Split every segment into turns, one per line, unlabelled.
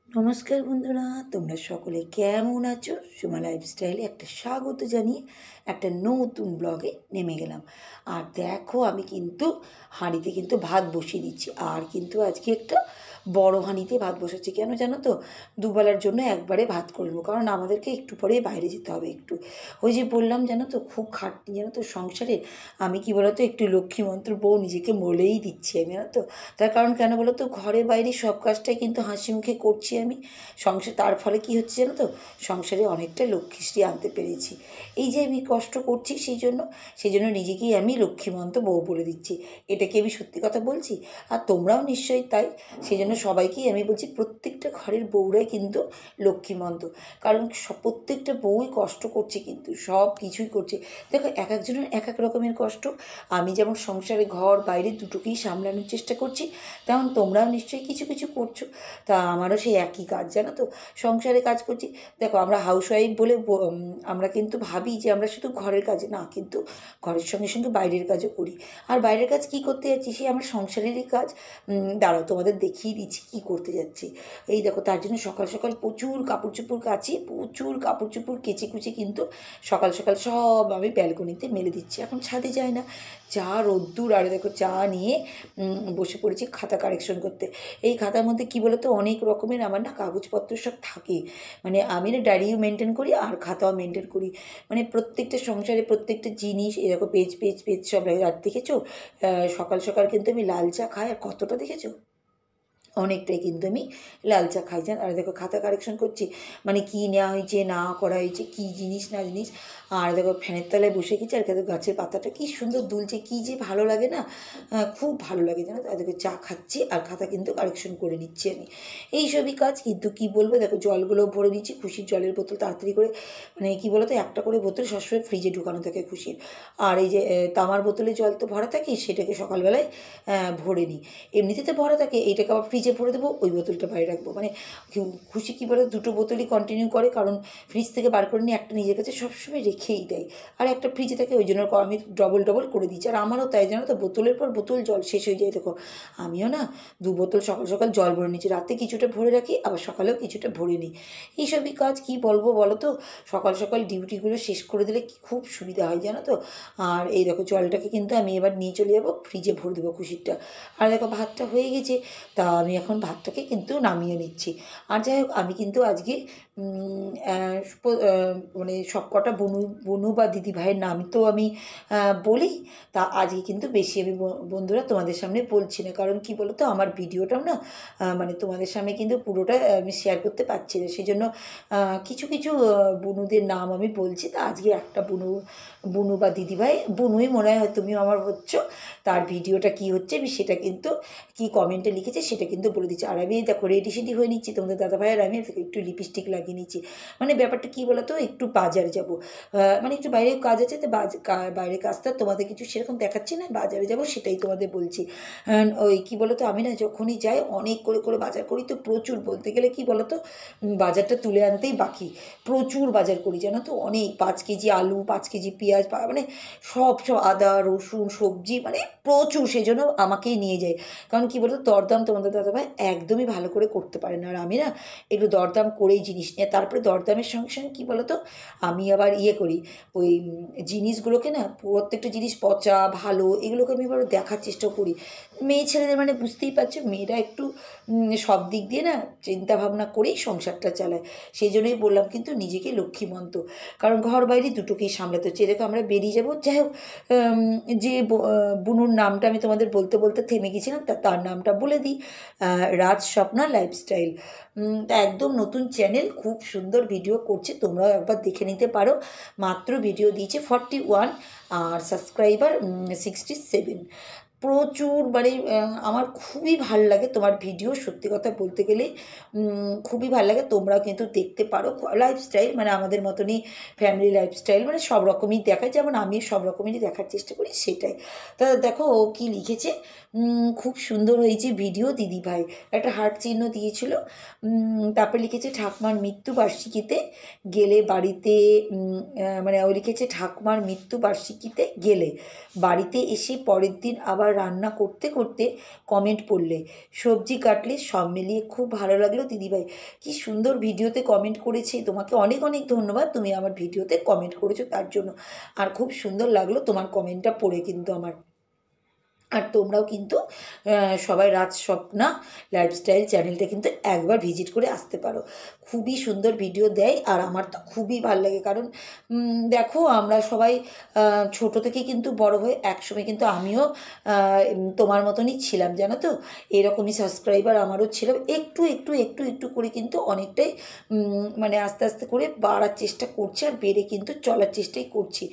নমস্কার বন্ধুরা, তোমরা সকলে কেমন আছো? সুমা লাইফস্টাইলে একটা স্বাগত জানিয়ে একটা নতুন ব্লগে নেমে গেলাম। আর দেখো, আমি কিন্তু হাঁড়িতে কিন্তু ভাত বসিয়ে দিচ্ছি। আর কিন্তু আজকে একটা বড় হাঁড়িতে ভাত বসাচ্ছি। কেন জানো তো? দুবেলার জন্য একবারে ভাত করে নেবো, কারণ আমাদেরকে একটু পরেই বাইরে যেতে হবে। একটু ওই যে বললাম, জানো তো, খুব খাটনি জানো তো সংসারে। আমি কি বলতো, একটু লক্ষ্মীমন্ত্র বউ নিজেকে বলেই দিচ্ছি আমি, জানো তো। তার কারণ কেন বলো তো, ঘরে বাইরে সব কাজটাই কিন্তু হাসি মুখে করছি আমি সংসার। তার ফলে কি হচ্ছে জানো তো, সংসারে অনেকটা লক্ষ্মীশ্রী আনতে পেরেছি। এই যে আমি কষ্ট করছি, সেই জন্য নিজেকেই আমি লক্ষ্মীমন্ত বউ বলে দিচ্ছি। এটা কি আমি সত্যি কথা বলছি? আর তোমরাও নিশ্চয়ই তাই। সেই জন্য সবাইকেই আমি বলছি, প্রত্যেকটা ঘরের বউরাই কিন্তু লক্ষ্মীমন্ত। কারণ প্রত্যেকটা বউই কষ্ট করছে, কিন্তু সব কিছুই করছে। দেখো, এক একজনের এক এক রকমের কষ্ট। আমি যেমন সংসারে ঘর বাইরে দুটোকেই সামলানোর চেষ্টা করছি, তেমন তোমরাও নিশ্চয়ই কিছু কিছু করছো। তা আমারও সেই একই কাজ, জানো তো, সংসারে কাজ করছি। দেখো, আমরা হাউসওয়াইফ বলে আমরা কিন্তু ভাবি যে আমরা শুধু ঘরের কাজে না, কিন্তু ঘরের সঙ্গে সঙ্গে বাইরের কাজও করি। আর বাইরের কাজ কি করতে যাচ্ছি, সে আমার সংসারেরই কাজ। দাঁড়াও, তোমাদের দেখিয়ে দিচ্ছি কি করতে যাচ্ছি। এই দেখো, তার জন্য সকাল সকাল প্রচুর কাপড় চোপড় কাচি, প্রচুর কাপড় চোপড় কেচে কুচে কিন্তু সকাল সকাল সব আমি ব্যালকনিতে মেলে দিচ্ছি। এখন ছাদে যায় না, চা রোদ্দুর। আর দেখো, চা নিয়ে বসে পড়েছি খাতা কারেকশন করতে। এই খাতার মধ্যে কি বলতো, অনেক রকমের আমার না কাগজপত্র সব থাকে। মানে আমি না ডায়েরিও মেনটেন করি আর খাতাও মেনটেন করি। মানে প্রত্যেকটা সংসারে প্রত্যেকটা জিনিস এরকম পেজ পেজ পেজ সব। আর দেখেছো, সকাল সকাল কিন্তু আমি লাল চা খাই, আর কতটা দেখেছো, অনেকটাই কিন্তু আমি লাল চা খাই। আর দেখো, খাতা কারেকশন করছি, মানে কী নেওয়া হয়েছে না করা হয়েছে, কী জিনিস না জিনিস। আর দেখো, ফ্যানের তলায় বসে গেছি, আর দেখো গাছের পাতাটা কী সুন্দর দুলছে, কী যে ভালো লাগে না, খুব ভালো লাগে জানো। আর দেখো, চা খাচ্ছি আর খাতা কিন্তু কারেকশন করে নিচ্ছি আমি। এইসবই কাজ। কিন্তু কী বলবো, দেখো জলগুলো ভরে নিচ্ছি, খুশির জলের বোতল তাড়াতাড়ি করে। মানে কী বলো তো, একটা করে বোতল সবসময় ফ্রিজে ঢুকানো থাকে খুশির। আর এই যে তামার বোতলে জল তো ভরা থাকে, সেটাকে সকালবেলায় ভরে নিই। এমনিতে তো ভরা থাকে, এইটাকে আবার ফ্রিজে ভরে দেবো, ওই বোতলটা বাইরে রাখবো। মানে খুশি কী বলে, দুটো বোতলই কন্টিনিউ করে, কারণ ফ্রিজ থেকে বার করে নিয়ে একটা নিজের কাছে সবসময় রেখেই দেয়, আর একটা ফ্রিজে থাকে। ওই জন্য আমি ডবল ডবল করে দিচ্ছি। আর আমারও তাই, জানো তো, বোতলের পর বোতল জল শেষ হয়ে যায়। দেখো, আমিও না 2 বোতল সকাল সকাল জল ভরে নিচ্ছি, রাতে কিছুটা ভরে রাখি, আবার সকালেও কিছুটা ভরে নিই। এইসবই কাজ। কী বলবো বলো তো, সকাল সকাল ডিউটিগুলো শেষ করে দিলে কি খুব সুবিধা হয়, জানো তো। আর এই দেখো, জলটাকে কিন্তু আমি এবার নিয়ে চলে যাবো, ফ্রিজে ভরে দেবো খুশিরটা। আর দেখো, ভাতটা হয়ে গেছে, তা আমি এখন ভাতটাকে কিন্তু নামিয়ে নিচ্ছি। আর যাই হোক, আমি কিন্তু আজকে মানে সব কটা বনু বনু বা দিদি ভাইয়ের নাম তো আমি বলি। তা আজকে কিন্তু বেশি আমি বন্ধুরা তোমাদের সামনে বলছি না, কারণ কি বলো তো, আমার ভিডিওটাও না মানে তোমাদের সামনে কিন্তু পুরোটা আমি শেয়ার করতে পারছি না। সেই জন্য কিছু কিছু বনুদের নাম আমি বলছি। তা আজকে একটা বনু বনু বা দিদিভাই, বনুই মনে হয় তুমিও আমার হচ্ছ, তার ভিডিওটা কি হচ্ছে আমি সেটা কিন্তু কি কমেন্টে লিখেছে সেটা কিন্তু বলে দিচ্ছি। আর আমি দেখো রেডি সেডি হয়ে নিচ্ছি, তোমাদের দাদাভাই আর আমি একটু লিপস্টিক লাগিয়ে নিচ্ছি। মানে ব্যাপারটা কী বলো তো, একটু বাজারে যাব, মানে একটু বাইরে কাজ আছে, তো বাইরে কাজটা তোমাদের কিছু সেরকম দেখাচ্ছি না, বাজারে যাব সেটাই তোমাদের বলছি। ওই কী বলো তো, আমি না যখনই যাই অনেক করে করে বাজার করি, তো প্রচুর বলতে গেলে কী বলো তো, বাজারটা তুলে আনতেই বাকি। প্রচুর বাজার করি, জানো তো, অনেক 5 কেজি আলু, 5 কেজি পেঁয়াজ, মানে সব সব আদা রসুন সবজি, মানে প্রচুর। সেজন্য আমাকেই নিয়ে যায়। কারণ কী বলতো, দরদাম তোমাদের দাদাভাই একদমই ভালো করে করতে পারে না, আর আমি না একটু দরদাম করেই জিনিস নিয়ে, তারপরে দরদামের সঙ্গে সঙ্গে কী বলতো, আমি আবার ইয়ে করি, ওই জিনিসগুলোকে না, প্রত্যেকটা জিনিস পচা ভালো এগুলোকে আমি এবার দেখার চেষ্টা করি। মেয়ে ছেলেদের মানে বুঝতেই পারছো, মেয়েরা একটু সব দিক দিয়ে না চিন্তা ভাবনা করেই সংসারটা চালায়। সেই জন্যই বললাম কিন্তু নিজেকে লক্ষ্মীমন্ত, কারণ ঘর বাইরে দুটোকেই সামলাতে হচ্ছে। এরকম আমরা বেরিয়ে যাবো। যাই হোক, যে বুনুর নামটা আমি তোমাদের বলতে বলতে থেমে গেছিলাম, তার নামটা বলে দিই, রাজ স্বপ্না লাইফস্টাইল। তা একদম নতুন চ্যানেল, খুব সুন্দর ভিডিও করছে, তোমরাও একবার দেখে নিতে পারো। মাত্র ভিডিও দিয়েছে 41, আর সাবস্ক্রাইবার 67। প্রচুর, মানে আমার খুবই ভাল লাগে তোমার ভিডিও, সত্যি কথা বলতে গেলে খুবই ভাল লাগে। তোমরাও কিন্তু দেখতে পারো। লাইফস্টাইল মানে আমাদের মতনই ফ্যামিলি লাইফস্টাইল, মানে সব রকমই দেখায়, যেমন আমি সব রকমেরই দেখার চেষ্টা করি, সেটাই। তা দেখো ও কী লিখেছে, খুব সুন্দর হয়েছে ভিডিও দিদিভাই, একটা হার্ট চিহ্ন দিয়েছিল। তারপর লিখেছে, ঠাকুমার মৃত্যুবার্ষিকীতে গেলে বাড়িতে, মানে ও লিখেছে ঠাকুমার মৃত্যুবার্ষিকীতে গেলে বাড়িতে এসে পরের দিন আবার রান্না করতে করতে কমেন্ট পড়লে, সবজি কাটলে, সব মিলিয়ে খুব ভালো লাগলো দিদিভাই। কি সুন্দর ভিডিওতে কমেন্ট করেছে, তোমাকে অনেক অনেক ধন্যবাদ, তুমি আমার ভিডিওতে কমেন্ট করেছো তার জন্য। আর খুব সুন্দর লাগলো তোমার কমেন্টটা পড়ে কিন্তু আমার। আর তোমরাও কিন্তু সবাই রাজস্বপ্না লাইফস্টাইল চ্যানেলটা কিন্তু একবার ভিজিট করে আসতে পারো। খুবই সুন্দর ভিডিও দেয় আর আমার তো খুবই ভালো লাগে। কারণ দেখো আমরা সবাই ছোট থেকে কিন্তু বড় হয়ে একসময় কিন্তু আমিও তোমার মতনই ছিলাম, জানো তো, এরকমই সাবস্ক্রাইবার আমারও ছিল। একটু একটু একটু একটু করে কিন্তু অনেকটাই মানে আস্তে আস্তে করে বাড়ার চেষ্টা করছি আর বেড়ে কিন্তু চলার চেষ্টাই করছি।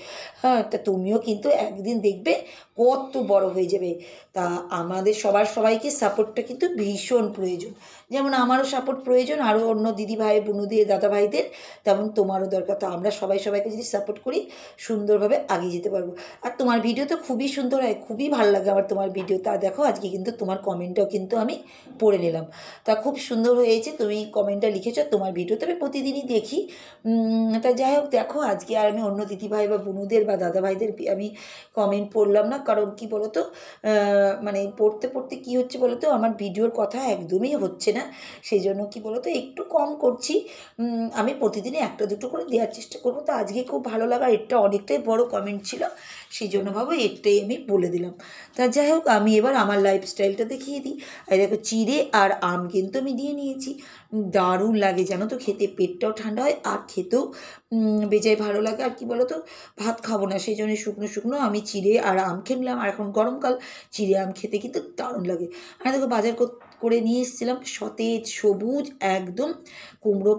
হ্যাঁ, তা তুমিও কিন্তু একদিন দেখবে কত বড় হয়ে যাবে। তা আমাদের সবাইকে সাপোর্টটা কিন্তু ভীষণ প্রয়োজন। যেমন আমারও সাপোর্ট প্রয়োজন, আরও অন্য দিদি ভাই বোনদের দাদা ভাইদের, তেমন তোমারও দরকার। তো আমরা সবাইকে যদি সাপোর্ট করি সুন্দরভাবে এগিয়ে যেতে পারবো। আর তোমার ভিডিও তো খুবই সুন্দর হয়, খুবই ভালো লাগে আমার তোমার ভিডিও। তা দেখো আজকে কিন্তু তোমার কমেন্টটাও কিন্তু আমি পড়ে নিলাম। তা খুব সুন্দর হয়েছে, তুমি কমেন্টটা লিখেছো, তোমার ভিডিও তো আমি প্রতিদিনই দেখি। তা যাই হোক, দেখো আজকে আর আমি অন্য দিদি ভাই বা বোনদের বা দাদা ভাইদের আমি কমেন্ট পড়লাম না। কারণ কি বলো তো, মানে পড়তে পড়তে কী হচ্ছে বলো তো, আমার ভিডিওর কথা একদমই হচ্ছে না। সেই জন্য কী বলো তো, একটু কম করছি। আমি প্রতিদিনই একটা দুটো করে দেওয়ার চেষ্টা করবো। তো আজকে খুব ভালো লাগা, এটা অনেকটাই বড় কমেন্ট ছিল, সেই জন্য ভাবো এটাই আমি বলে দিলাম। তা যাই হোক, আমি এবার আমার লাইফস্টাইলটা দেখিয়ে দিই। আর দেখো চিড়ে আর আম কিন্তু আমি দিয়ে নিয়েছি। দারুণ লাগে জানো তো খেতে, পেটটাও ঠান্ডা হয় আর খেতেও বেজায় ভালো লাগে। আর কি বলো তো, ভাত খাবো না, সেই জন্য শুকনো শুকনো আমি চিড়ে আর আম খেলাম। আর এখন গরমকাল, চিড়ে আম খেতে কিন্তু দারুণ লাগে। আর দেখো বাজার করে নিয়ে এসেছিলাম সতেজ সবুজ একদম কুমড়ো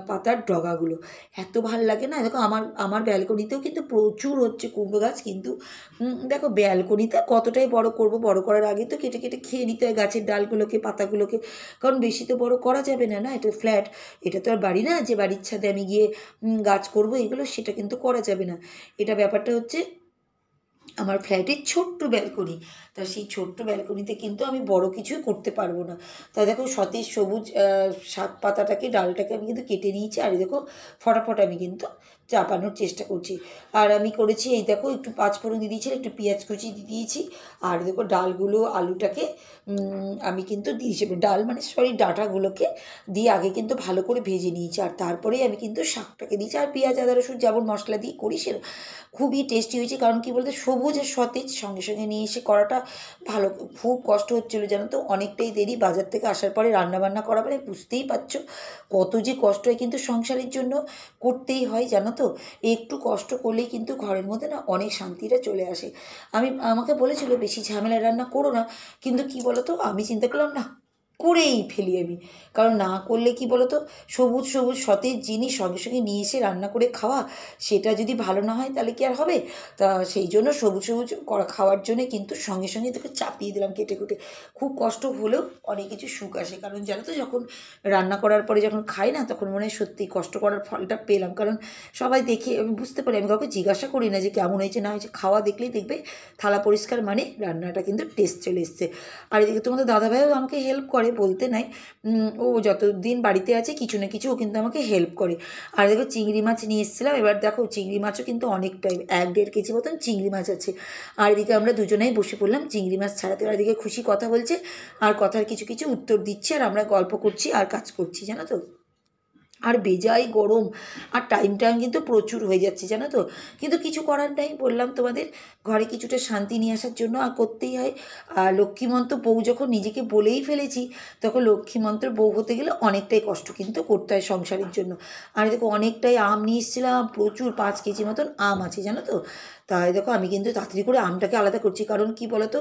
পাতার ডগাগুলো, এত ভালো লাগে না। দেখো আমার ব্যালকনিতেও কিন্তু প্রচুর হচ্ছে কুমড়ো গাছ। কিন্তু দেখো ব্যালকনিতে কতটাই বড় করব, বড় করার আগে তো কেটে কেটে খেয়ে নিতে হয় গাছের ডালগুলোকে, পাতাগুলোকে। কারণ বেশি তো বড় করা যাবে না, না এটা ফ্ল্যাট, এটা তো আর বাড়ি না যে বাড়ির ছাদে আমি গিয়ে গাছ করব এগুলো, সেটা কিন্তু করা যাবে না। এটা ব্যাপারটা হচ্ছে আমার ফ্ল্যাটের ছোট্ট ব্যালকনি। তা সেই ছোট্ট ব্যালকনিতে কিন্তু আমি বড় কিছুই করতে পারবো না। তা দেখো সতেজ সবুজ শাক পাতাটাকে, ডালটাকে আমি কিন্তু কেটে নিয়েছি। আর দেখো ফটাফট আমি কিন্তু চাপানোর চেষ্টা করছি। আর আমি করেছি এই দেখো, একটু পাঁচফোড়ন দিয়ে দিয়েছি, একটু পেঁয়াজ কুচি দিয়ে দিয়েছি। আর দেখো ডালগুলো, আলুটাকে আমি কিন্তু দিয়েছি, ডাল মানে সরি ডাঁটাগুলোকে দিয়ে আগে কিন্তু ভালো করে ভেজে নিয়েছি। আর তারপরেই আমি কিন্তু শাকটাকে দিয়েছি। আর পেঁয়াজ আদা রসুন যেমন মশলা দিয়ে করি সে খুবই টেস্টি হয়েছে। কারণ কি বলতে, সবুজ আর সতেজ সঙ্গে সঙ্গে নিয়ে এসে করাটা ভালো। খুব কষ্ট হচ্ছিলো জানো তো, অনেকটাই দেরি বাজার থেকে আসার পরে রান্নাবান্না করা, মানে বুঝতেই পারছো কত যে কষ্ট হয়, কিন্তু সংসারের জন্য করতেই হয় জানো তো। একটু কষ্ট করলেই কিন্তু ঘরের মধ্যে না অনেক শান্তিটা চলে আসে। আমাকে বলেছিল বেশি ঝামেলা রান্না করো না, কিন্তু কি বলো তো, আমি চিন্তা করলাম না, করেই ফেলি আমি। কারণ না করলে কি বলো তো, সবুজ সবুজ সতেজ জিনিস সঙ্গে সঙ্গে নিয়ে এসে রান্না করে খাওয়া, সেটা যদি ভালো না হয় তাহলে কি আর হবে। তা সেই জন্য সবুজ সবুজ খাওয়ার জন্যে কিন্তু সঙ্গে সঙ্গে তোকে চাপিয়ে দিলাম কেটে কুটে। খুব কষ্ট হলেও অনেক কিছু সুখ আসে। কারণ জানো তো, যখন রান্না করার পরে যখন খাই না, তখন মনে হয় সত্যি কষ্ট করার ফলটা পেলাম। কারণ সবাই দেখে আমি বুঝতে পারি, আমি কাউকে জিজ্ঞাসা করি না যে কেমন হয়েছে না হয়েছে, খাওয়া দেখলেই দেখবে থালা পরিষ্কার মানে রান্নাটা কিন্তু টেস্ট চলে এসছে। আর এদিকে তোমাদের দাদাভাইও আমাকে হেল্প করে, বলতে নাই, ও যতদিন বাড়িতে আছে কিছু না কিছু ও কিন্তু আমাকে হেল্প করে। আর দেখো চিংড়ি মাছ নিয়ে এসেছিলাম, এবার দেখো চিংড়ি মাছও কিন্তু অনেকটাই 1-1.5 কেজি মতন চিংড়ি মাছ আছে। আর এদিকে আমরা দুজনেই বসে পড়লাম চিংড়ি মাছ ছাড়াতে। আর এদিকে খুশি কথা বলছে আর কথার কিছু কিছু উত্তর দিচ্ছে, আর আমরা গল্প করছি আর কাজ করছি জানো তো। আর বেজায় গরম, আর টাইম কিন্তু প্রচুর হয়ে যাচ্ছে জানো তো। কিন্তু কিছু করার নাই, বললাম তোমাদের, ঘরে কিছুটা শান্তি নিয়ে আসার জন্য আর করতেই হয়। আর লক্ষ্মীমন্ত্র বউ যখন নিজেকে বলেই ফেলেছি, তখন লক্ষ্মীমন্ত্র বউ হতে গেলে অনেকটাই কষ্ট কিন্তু করতে হয় সংসারের জন্য। আর দেখো অনেকটাই আম নিয়ে এসেছিলাম, প্রচুর 5 কেজি মতন আম আছে জানো তো। তাই দেখো আমি কিন্তু তাড়াতাড়ি করে আমটাকে আলাদা করছি, কারণ কি বলতো,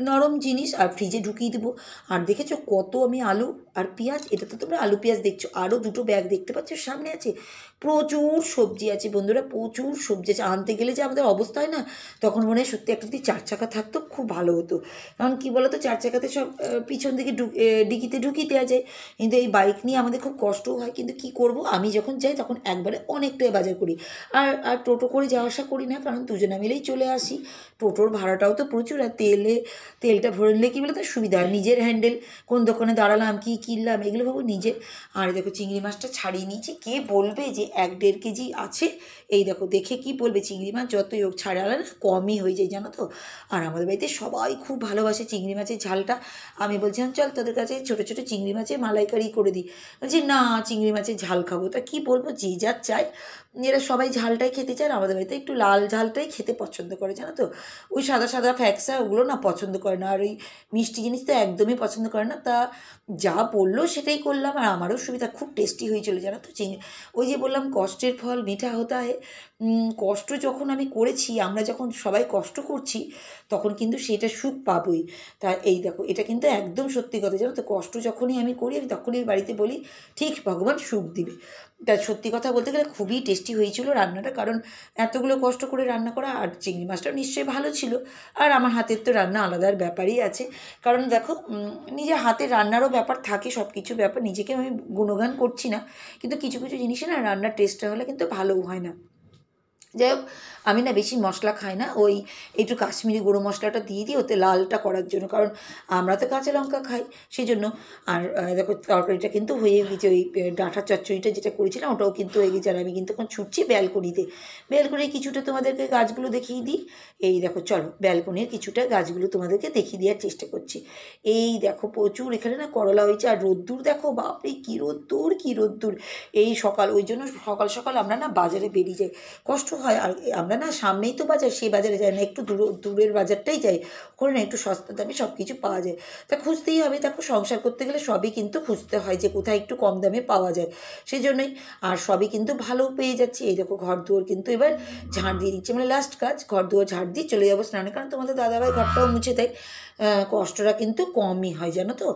নরম জিনিস আর ফ্রিজে ঢুকিয়ে দেবো। আর দেখেছো কত আমি আলু আর পেঁয়াজ, এটা তো তোমরা আলু পেঁয়াজ দেখছো, আরও দুটো ব্যাগ দেখতে পাচ্ছ সামনে আছে, প্রচুর সবজি আছে বন্ধুরা, প্রচুর সবজি আছে। আনতে গেলে যে আমাদের অবস্থা হয় না, তখন মনে হয় সত্যি একটা যদি 4 চাকা থাকতো খুব ভালো হতো। কারণ কী বলো তো, 4 চাকাতে সব পিছন দিকে ডিকিতে ঢুকিয়ে দেওয়া যায়, কিন্তু এই বাইক নিয়ে আমাদের খুব কষ্টও হয়। কিন্তু কি করব, আমি যখন যাই তখন একবারে অনেকটাই বাজার করি। আর টোটো করে যাওয়া আসা করি না, কারণ দুজনে মিলেই চলে আসি। টোটোর ভাড়াটাও তো প্রচুর, আর তেলটা ভরে নিলে কী বলে তো সুবিধা হয়, নিজের হ্যান্ডেল, কোন দোকানে দাঁড়ালাম, কী কিনলাম, এগুলো ভাবো নিজে। আর দেখো চিংড়ি মাছটা ছাড়িয়ে নিয়েছি, কে বলবে যে 1-1.5 কেজি আছে। এই দেখো দেখে কি বলবে, চিংড়ি মাছ যতই হোক ছাড়ালে না কমই হয়ে যায় জানো তো। আর আমাদের বাড়িতে সবাই খুব ভালোবাসে চিংড়ি মাছের ঝালটা। আমি বলছিলাম চল তোদের কাছে ছোটো ছোটো চিংড়ি মাছের মালাইকারি করে দিই, বলছি না চিংড়ি মাছের ঝাল খাবো। তা কী বলবো, যে যার চায়, এরা সবাই ঝালটাই খেতে চায়। আমাদের বাড়িতে একটু লাল ঝালটাই খেতে পছন্দ করে জানো তো, ওই সাদা সাদা ফ্যাকসা ওগুলো না পছন্দ করে না, আর ওই মিষ্টি জিনিস তো একদমই পছন্দ করে না। তা যা বললো সেটাই করলাম, আর আমারও সুবিধা, খুব টেস্টি হয়েছিল জানো তো ওই যে বললাম কষ্টের ফল মিঠা হতে হয়। কষ্ট যখন আমি করেছি, আমরা যখন সবাই কষ্ট করছি, তখন কিন্তু সেটা সুখ পাবই। তা এই দেখো এটা কিন্তু একদম সত্যি কথা জানো তো, কষ্ট যখনই আমি করি আমি তখনই বাড়িতে বলি ঠিক ভগবান সুখ দিবে। তা সত্যি কথা বলতে গেলে খুবই টেস্টি হয়েছিল রান্নাটা, কারণ এতগুলো কষ্ট করে রান্না করা, আর চিংড়ি মাছটাও নিশ্চয়ই ভালো ছিল। আর আমার হাতের তো রান্না আলাদার ব্যাপারই আছে, কারণ দেখো নিজের হাতের রান্নারও ব্যাপার থাকে, সব কিছু ব্যাপার, নিজেকে আমি গুণগান করছি না, কিন্তু কিছু কিছু জিনিসে না রান্নার টেস্টটা হলে কিন্তু ভালোও হয় না। যাই হোক, আমি না বেশি মশলা খাই না, ওই একটু কাশ্মীরি গুঁড়ো মশলাটা দিয়ে দিই ওতে লালটা করার জন্য, কারণ আমরা তো কাঁচা লঙ্কা খাই সেই জন্য। আর দেখো তরকারিটা কিন্তু হয়ে গেছে, ওই ডাঁটার চচ্চড়িটা যেটা করেছিলাম ওটাও কিন্তু হয়ে গেছে। আর আমি কিন্তু এখন ছুটছি ব্যালকনিতে, ব্যালকনির কিছুটা তোমাদেরকে গাছগুলো দেখিয়ে দিই। এই দেখো চলো ব্যালকনির কিছুটা গাছগুলো তোমাদেরকে দেখিয়ে দেওয়ার চেষ্টা করছি। এই দেখো প্রচুর এখানে না করলা হয়েছে, আর রোদ্দুর দেখো বাপরে কী রোদ্দুর কী রোদ্দুর। এই সকাল, ওই জন্য সকাল সকাল আমরা না বাজারে বেরিয়ে যাই, কষ্ট হয়। আর আমরা না সামনেই তো বাজার, সেই বাজারে যাই না, একটু দূরের বাজারটাই যাই, ওখানে না একটু সস্তা দামে সব কিছু পাওয়া যায়। তা খুঁজতেই হবে, দেখো সংসার করতে গেলে সবই কিন্তু খুঁজতে হয় যে কোথায় একটু কম দামে পাওয়া যায়, সেই জন্যই। আর সবই কিন্তু ভালো পেয়ে যাচ্ছি। এই দেখো ঘর দুয়ার কিন্তু এবার ঝাড় দিয়ে দিচ্ছি, মানে লাস্ট কাজ, ঘর দুয়ার ঝাড় দিয়ে চলে যাবো স্নানে, কারণ তোমাদের দাদাভাই ঘরটাও মুছে দেয়। কষ্টটা কিন্তু কমই হয় জানো তো,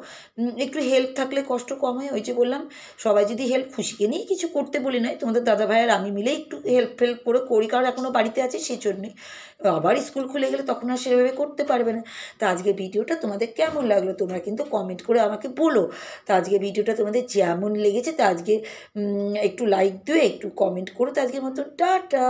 একটু হেল্প থাকলে কষ্ট কম হয়। ওই যে বললাম সবাই যদি হেল্প, খুশিকে নিয়ে কিছু করতে বলি নয়, তোমাদের দাদাভাই আর আমি মিলে একটু হেল্প করে করি, কারণ এখনও বাড়িতে আছে সেই জন্যই। আবার স্কুল খুলে গেলে তখন আর সেভাবে করতে পারবে না। তা আজকে ভিডিওটা তোমাদের কেমন লাগলো তোমরা কিন্তু কমেন্ট করে আমাকে বলো। তা আজকে ভিডিওটা তোমাদের যেমন লেগেছে, তা আজকে একটু লাইক দিও, একটু কমেন্ট করো। তো আজকের মতন টাটা।